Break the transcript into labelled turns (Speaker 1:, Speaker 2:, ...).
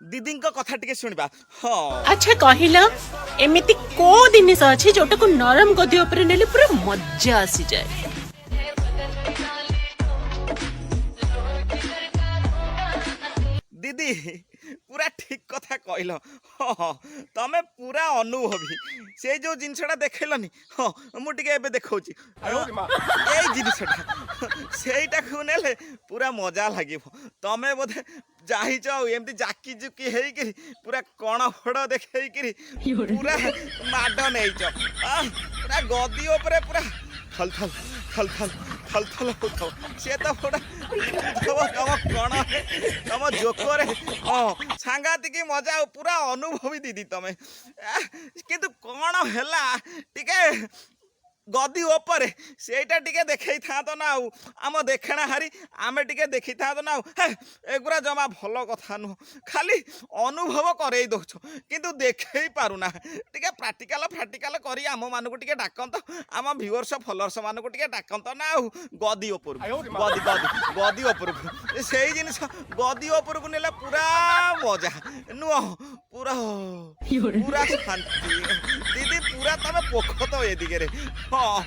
Speaker 1: दीदी कथा टिके सुनिबा हाँ
Speaker 2: अच्छा कहला एमिति को जिनिस अछि जोटा को नरम गदी ऊपर नेले पूरा मजा आसी जाए।
Speaker 1: दीदी पूरा ठीक कथा कहल हाँ हाँ तमे पूरा अनुभवी से जो जिनसटा देखलनी हाँ मुझे एबे देखौची ए जिनसटा सेटा को नेले पूरा मजा लागिब तमे बोधे जाहिच एमती जाकी जुकी हेकरी पूरा कण फड़ देखैकरी पूरा माड नहींच पूरा गदी ऊपर पूरा थल थल थल थल थल थल होथो से तो पूरा तम कण तम जोकरे हाँ सांगातिक मजा पूरा अनुभवी दीदी तमे किंतु कण हैला टिके गदी ओपर सेटा टिके देखै था तो ना आम देखणा हारी आमे टिके देखि था तो ना एगुरा जमा भल कथा नु खाली अनुभव करई दउछ किंतु देखै पारुना टिके प्रैक्टिकल करी आम मानको टिके डाकंत आम व्यूअर्स फॉलोअर्स मानको टिके डाकंत ना गदी ओपर गदी गदी गदी ओपर सेही जिनिस गदी ओपर को नेला पूरा मजा नु पूरा पूरा शांति दीदी पूरा तमे पोखत ए दिगरे हाँ